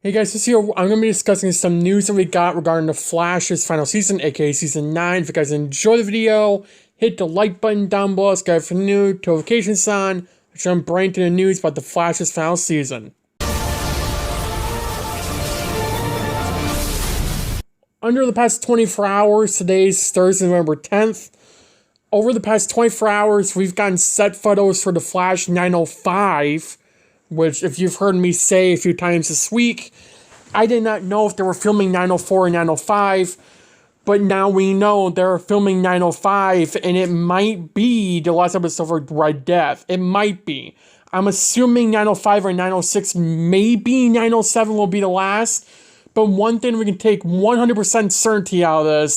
Hey guys, this year I'm going to be discussing some news that we got regarding The Flash's final season, aka Season 9. If you guys enjoy the video, hit the like button down below, subscribe for new, notifications on, which I'm bringing to the news about The Flash's final season. Under the past 24 hours, today's Thursday, November 10th, over the past 24 hours, we've gotten set photos for The Flash 905, which, if you've heard me say a few times this week, I did not know if they were filming 904 or 905, but now we know they're filming 905, and it might be the last episode of Red Death. It might be. I'm assuming 905 or 906, maybe 907 will be the last, but one thing we can take 100% certainty out of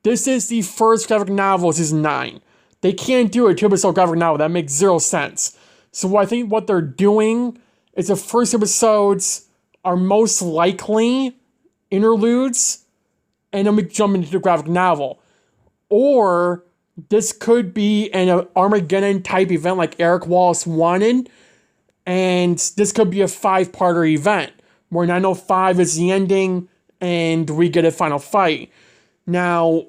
this is the first graphic novel of Season 9. They can't do a 2-episode graphic novel. That makes zero sense. So I think what they're doing is the first episodes are most likely interludes, and then we jump into the graphic novel. Or this could be an Armageddon type event like Eric Wallace wanted, and this could be a 5-parter event where 905 is the ending and we get a final fight. Now,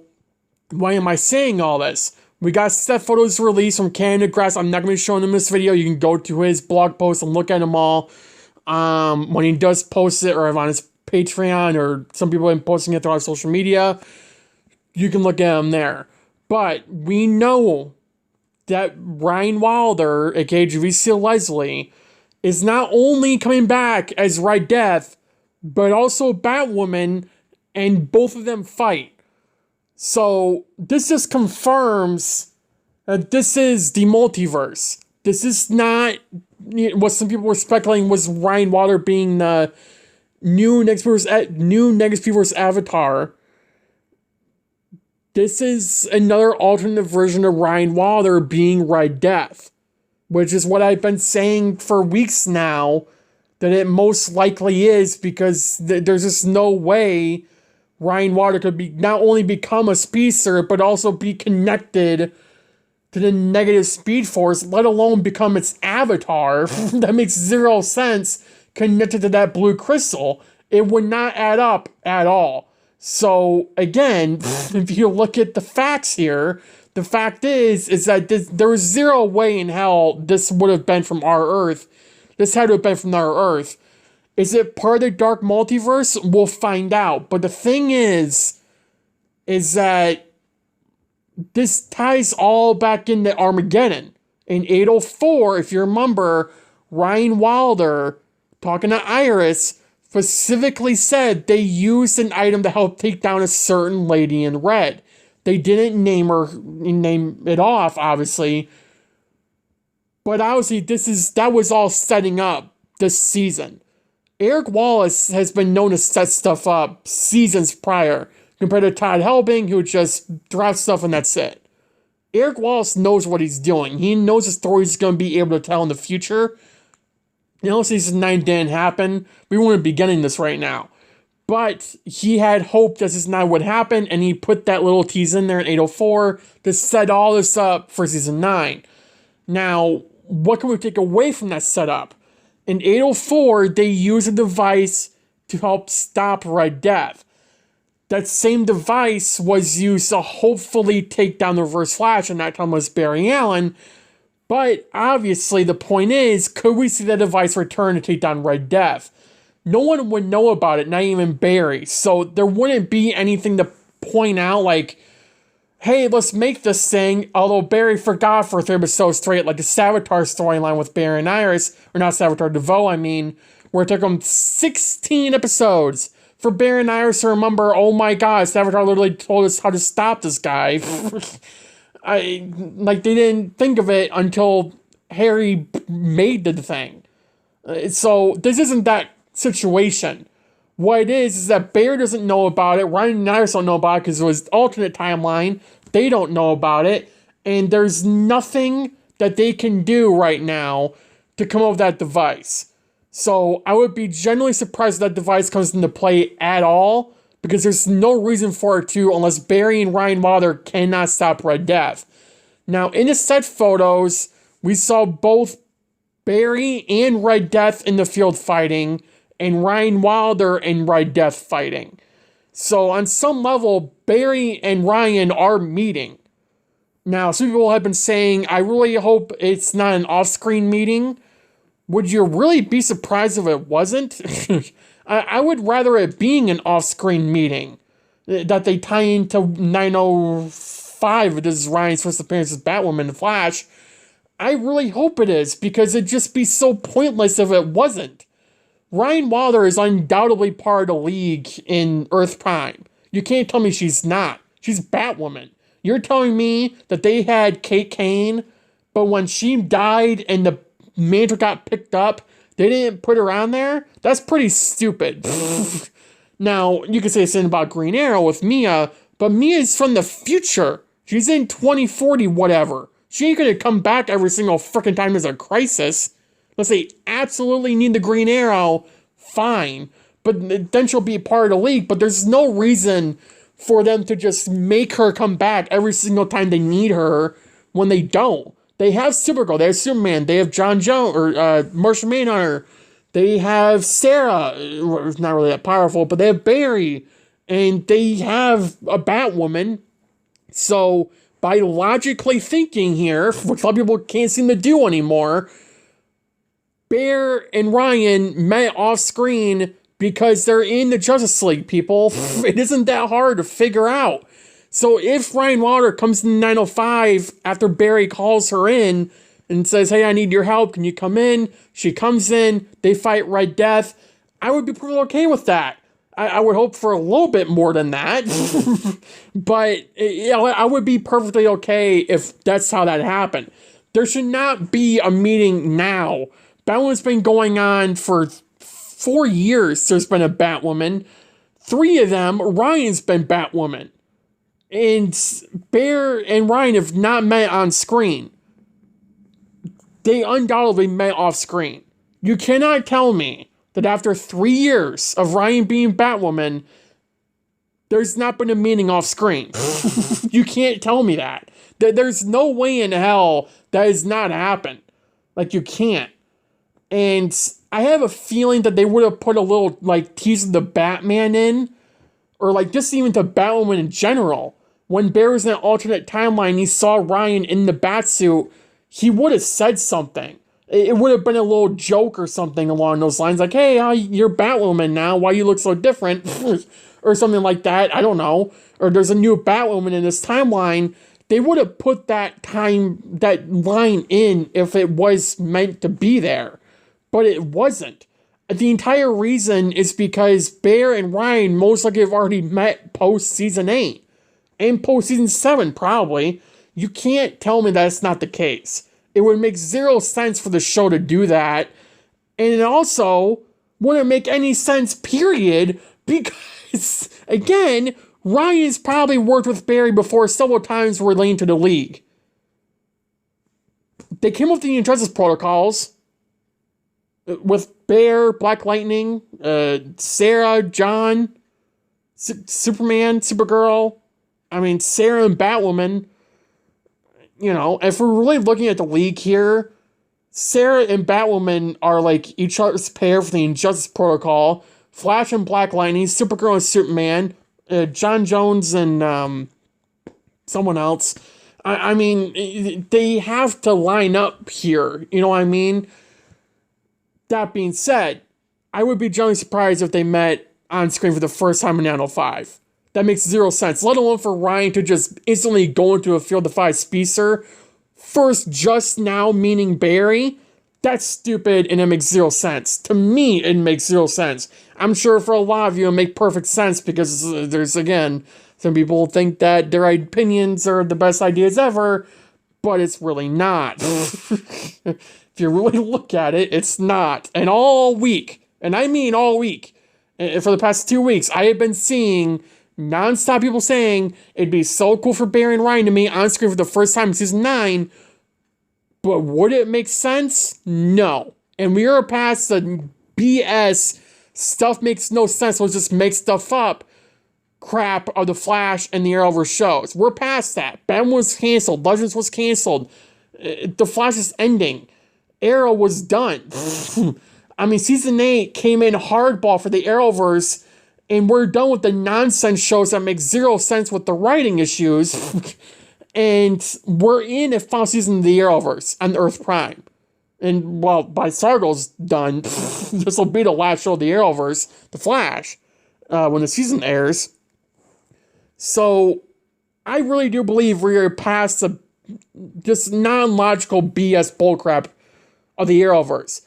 why am I saying all this? We got set photos released from Canada Grass. I'm not going to be showing them this video. You can go to his blog post and look at them all. When he does post it, or on his Patreon, or some people have been posting it throughout social media, you can look at them there. But we know that Ryan Wilder, aka Javicia Leslie, is not only coming back as Red Death, but also Batwoman, and both of them fight. So, this just confirms that this is the multiverse. This is not what some people were speculating was Ryan Wilder being the new Next Universe Avatar. This is another alternate version of Ryan Wilder being Red Death, which is what I've been saying for weeks now, that it most likely is, because there's just no way Ryan Wilder could be not only become a speedster, but also be connected to the negative Speed Force, let alone become its avatar. That makes zero sense connected to that blue crystal. It would not add up at all. So, again, if you look at the facts here, the fact is that there was zero way in hell this would have been from our Earth. This had to have been from our Earth. Is it part of the Dark Multiverse? We'll find out. But the thing is that this ties all back into Armageddon. In 804, if you remember, Ryan Wilder, talking to Iris, specifically said they used an item to help take down a certain lady in red. They didn't name it off, obviously. But obviously, that was all setting up this season. Eric Wallace has been known to set stuff up seasons prior, compared to Todd Helbing, who just drops stuff and that's it. Eric Wallace knows what he's doing. He knows the story he's going to be able to tell in the future. You know, Season 9 didn't happen. We wouldn't be getting this right now. But he had hoped that Season 9 would happen, and he put that little tease in there in 804 to set all this up for Season 9. Now, what can we take away from that setup? In 804, they use a device to help stop Red Death. That same device was used to hopefully take down the Reverse Flash, and that time was Barry Allen. But obviously, the point is, could we see that device return to take down Red Death? No one would know about it, not even Barry. So there wouldn't be anything to point out like, hey, let's make this thing, although Barry forgot for 3 episodes straight, like the Savitar storyline with Barry and Iris, or not Savitar, DeVoe, I mean, where it took them 16 episodes for Barry and Iris to remember, oh my god, Savitar literally told us how to stop this guy. They didn't think of it until Harry made the thing. So this isn't that situation. What it is that Barry doesn't know about it, Ryan and Iris don't know about it because it was alternate timeline. They don't know about it, and there's nothing that they can do right now to come up with that device. So I would be genuinely surprised if that device comes into play at all, because there's no reason for it to, unless Barry and Ryan Wilder cannot stop Red Death. Now, in the set photos, we saw both Barry and Red Death in the field fighting, and Ryan Wilder and Red Death fighting. So on some level, Barry and Ryan are meeting. Now, some people have been saying, I really hope it's not an off-screen meeting. Would you really be surprised if it wasn't? I would rather it being an off-screen meeting that they tie into 905. This is Ryan's first appearance as Batwoman and Flash. I really hope it is, because it'd just be so pointless if it wasn't. Ryan Wilder is undoubtedly part of the League in Earth Prime. You can't tell me she's not. She's Batwoman. You're telling me that they had Kate Kane, but when she died and the mantle got picked up, they didn't put her on there? That's pretty stupid. Now, you can say the same about Green Arrow with Mia, but Mia's from the future. She's in 2040 whatever. She ain't gonna come back every single freaking time there's a crisis. Unless they absolutely need the Green Arrow, fine. But then she'll be part of the League, but there's no reason for them to just make her come back every single time they need her when they don't. They have Supergirl, they have Superman, they have John Jones, or Martian Manhunter. They have Sarah, who's not really that powerful, but they have Barry, and they have a Batwoman. So, by logically thinking here, which a lot of people can't seem to do anymore, Bear and Ryan met off screen because they're in the Justice League, people. It isn't that hard to figure out. So if Ryan Wilder comes in 905 after Barry calls her in and says, hey, I need your help, can you come in? She comes in, they fight Red Death. I would be pretty okay with that. I would hope for a little bit more than that. But I would be perfectly okay if that's how that happened. There should not be a meeting now. Batwoman's been going on for 4 years. There's been a Batwoman. 3 of them, Ryan's been Batwoman. And Bear and Ryan have not met on screen. They undoubtedly met off screen. You cannot tell me that after 3 years of Ryan being Batwoman, there's not been a meeting off screen. You can't tell me that. There's no way in hell that has not happened. Like, you can't. And I have a feeling that they would have put a little, like, tease of the Batman in, or, like, just even the Batwoman in general. When Bear was in an alternate timeline, he saw Ryan in the Batsuit, he would have said something. It would have been a little joke or something along those lines, like, hey, you're Batwoman now, why you look so different? Or something like that, I don't know. Or there's a new Batwoman in this timeline. They would have put that line in if it was meant to be there. But it wasn't. The entire reason is because Bear and Ryan most likely have already met post-season 8. And post-season 7, probably. You can't tell me that's not the case. It would make zero sense for the show to do that. And it also wouldn't make any sense, period, because, again, Ryan's probably worked with Barry before several times relating to the League. They came up with the Injustice Protocols with Bear, Black Lightning, Sarah, John, Superman, Supergirl, Sarah and Batwoman. You know, if we're really looking at the League here, Sarah and Batwoman are like each other's pair for the Injustice Protocol. Flash and Black Lightning, Supergirl and Superman, John Jones and someone else. They have to line up here. You know what I mean? That being said, I would be generally surprised if they met on screen for the first time in 905. That makes zero sense, let alone for Ryan to just instantly go into a Field of Five speedster. First, just now, meaning Barry. That's stupid and it makes zero sense. To me, it makes zero sense. I'm sure for a lot of you, it makes perfect sense because there's, again, some people think that their opinions are the best ideas ever, but it's really not. If you really look at it, it's not. And all week, and I mean all week, for the past 2 weeks, I have been seeing non-stop people saying it'd be so cool for Barry and Ryan to meet on screen for the first time in season 9, but would it make sense? No. And we are past the BS, stuff makes no sense, let's just make stuff up, crap of the Flash and the Arrowverse shows. We're past that. Ben was canceled. Legends was canceled. The Flash is ending. Arrow was done. I mean, season 8 came in hardball for the Arrowverse, and we're done with the nonsense shows that make zero sense with the writing issues. And we're in a final season of the Arrowverse on Earth Prime. And, well, by Stargirl's done, this will be the last show of the Arrowverse, The Flash, when the season airs. So, I really do believe we're past the just non-logical BS bullcrap of the Arrowverse.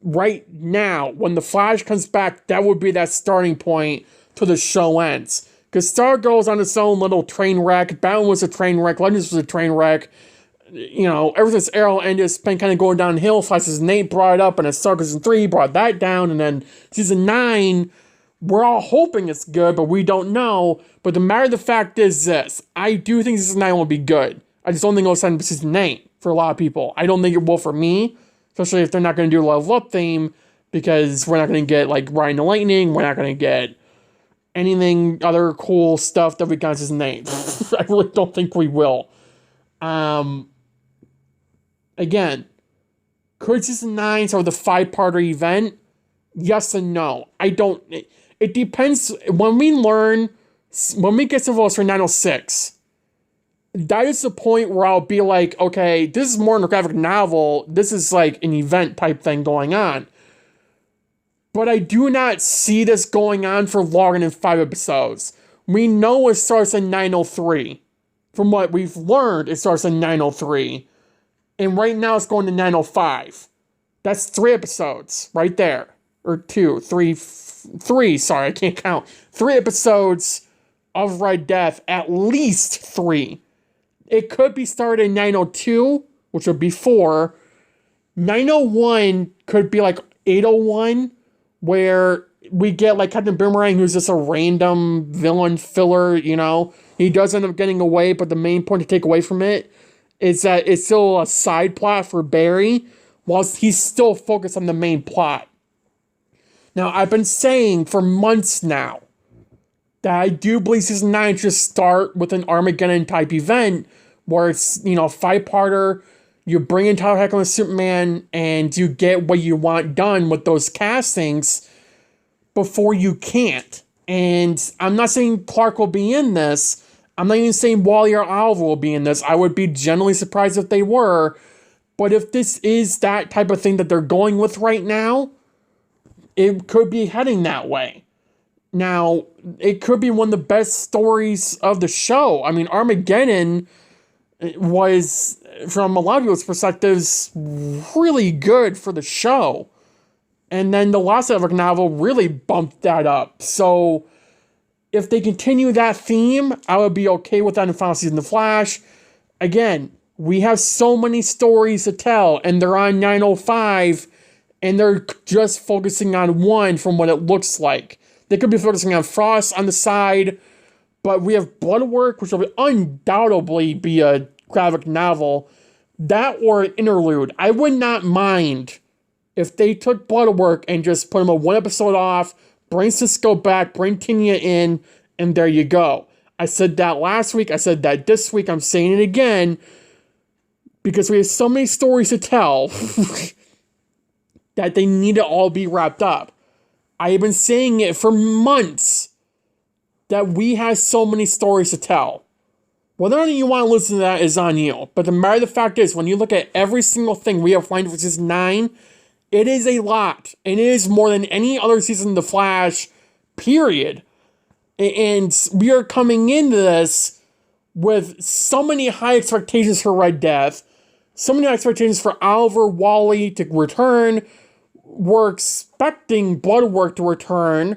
Right now, when the Flash comes back, that would be that starting point till the show ends. Because Stargirl's on its own little train wreck, Batwoman was a train wreck, Legends was a train wreck. You know, ever since Arrow ended, it's been kind of going downhill. Flash season 8 brought it up, and then Stargirl season 3 brought that down, and then season 9, we're all hoping it's good, but we don't know. But the matter of the fact is this, I do think season 9 will be good. I just don't think it'll send season 8 for a lot of people. I don't think it will for me. Especially if they're not going to do a level up theme, because we're not going to get, like, Ryan the Lightning, we're not going to get anything, other cool stuff that we got in season 8. I really don't think we will. Again, could season 9 start with a 5-parter event? Yes and no. I don't, it depends, when we get to votes for 906, that is the point where I'll be like, okay, this is more than a graphic novel. This is like an event type thing going on. But I do not see this going on for longer than 5 episodes. We know it starts in 903. From what we've learned, it starts in 903. And right now it's going to 905. That's 3 episodes right there. Or 2, 3, sorry, I can't count. 3 episodes of Red Death, at least 3. It could be started in 902, which would be 4. 901 could be like 801, where we get like Captain Boomerang, who's just a random villain filler, you know. He does end up getting away, but the main point to take away from it is that it's still a side plot for Barry, whilst he's still focused on the main plot. Now, I've been saying for months now that I do believe season 9 should start with an Armageddon-type event where it's, you know, 5-parter, you bring in Tyler Hoechlin as Superman, and you get what you want done with those castings before you can't. And I'm not saying Clark will be in this. I'm not even saying Wally or Oliver will be in this. I would be genuinely surprised if they were. But if this is that type of thing that they're going with right now, it could be heading that way. Now, it could be one of the best stories of the show. I mean, Armageddon was, from a lot of people's perspectives, really good for the show. And then the last epic novel really bumped that up. So, if they continue that theme, I would be okay with that in the final season of The Flash. Again, we have so many stories to tell, and they're on 905, and they're just focusing on one from what it looks like. They could be focusing on Frost on the side, but we have Bloodwork, which will undoubtedly be a graphic novel. That or an interlude. I would not mind if they took Bloodwork and just put him a 1 episode off, bring Cisco back, bring Tinia in, and there you go. I said that last week, I said that this week, I'm saying it again, because we have so many stories to tell that they need to all be wrapped up. I have been saying it for months that we have so many stories to tell. Whether or not you want to listen to that is on you. But the matter of the fact is, when you look at every single thing we have planned for season 9, it is a lot. And it is more than any other season of The Flash, period. And we are coming into this with so many high expectations for Red Death, so many expectations for Oliver, Wally to return. We're expecting Bloodwork to return.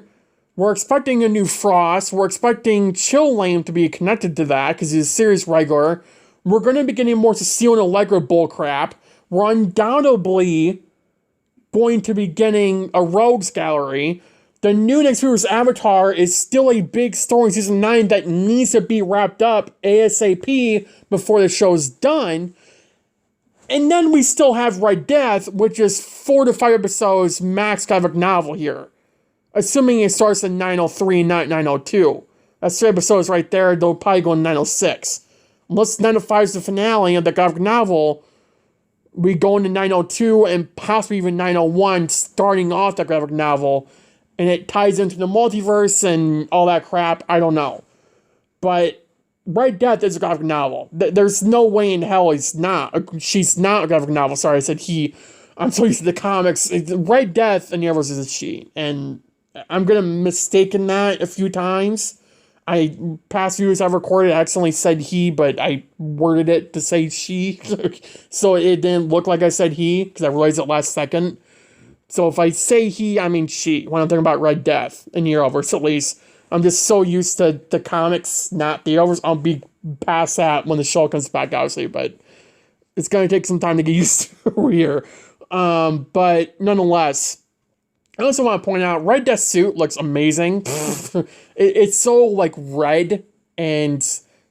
We're expecting a new Frost. We're expecting Chill Lane to be connected to that because he's a series regular. We're going to be getting more Cecile and Allegra bullcrap. We're undoubtedly going to be getting a Rogues Gallery. The new Next Movers Avatar is still a big story in season 9 that needs to be wrapped up ASAP before the show's done. And then we still have Red Death, which is 4 to 5 episodes max graphic novel here. Assuming it starts in 903 and not 902. That's 3 episodes right there. They'll probably go in 906. Unless 905 is the finale of the graphic novel, we go into 902 and possibly even 901 starting off the graphic novel, and it ties into the multiverse and all that crap. I don't know. But Red Death is a graphic novel. There's no way in hell she's not a graphic novel. Sorry, I said he. I'm so used to the comics. Red Death in the Arrowverse is a she. And I'm going to mistaken that a few times. Past videos I've recorded, I accidentally said he, but I worded it to say she. So it didn't look like I said he, because I realized it last second. So if I say he, I mean she, when I'm talking about Red Death, in the Arrowverse at least. I'm just so used to the comics, not the Arrowverse. I'll be past that when the show comes back, obviously, but it's going to take some time to get used to here. But nonetheless, I also want to point out, Red Death's suit looks amazing. It's so, like, red, and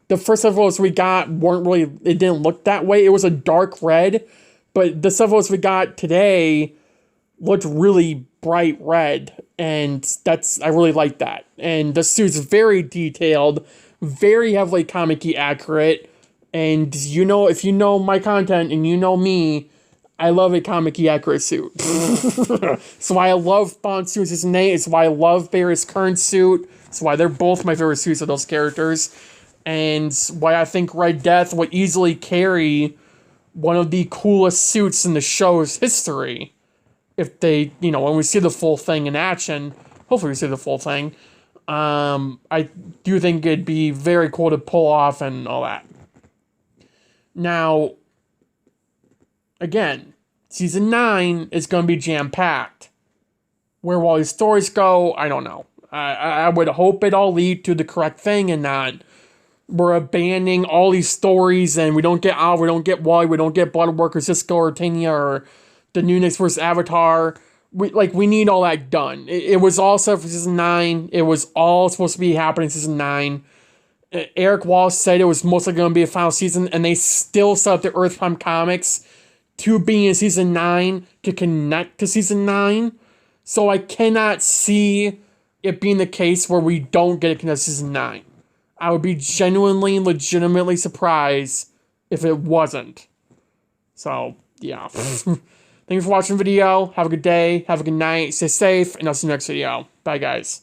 the first set of photos we got weren't really, it didn't look that way. It was a dark red, but the set of photos we got today looked really bright red, and I really like that. And the suit's very detailed, very heavily comic-y accurate, and you know, if you know my content and you know me, I love a comic-y accurate suit. It's why I love Spawn's suit in Season 8. It's why I love Barry's current suit. It's why they're both my favorite suits of those characters. And why I think Red Death would easily carry one of the coolest suits in the show's history. If they, you know, when we see the full thing in action, hopefully we see the full thing. I do think it'd be very cool to pull off and all that. Now, again, Season 9 is going to be jam-packed. Where will these stories go? I don't know. I would hope it all lead to the correct thing and not we're abandoning all these stories and we don't get Al, we don't get Wally, we don't get Bloodwork or Cisco or Tanya or the New Next vs. Avatar. We need all that done. It was all set for Season 9. It was all supposed to be happening in Season 9. Eric Wallace said it was mostly going to be a final season, and they still set up the Earth Prime comics to be in Season 9 to connect to Season 9. So I cannot see it being the case where we don't get a connect to Season 9. I would be genuinely, legitimately surprised if it wasn't. So, yeah. Thank you for watching the video. Have a good day. Have a good night. Stay safe. And I'll see you next video. Bye, guys.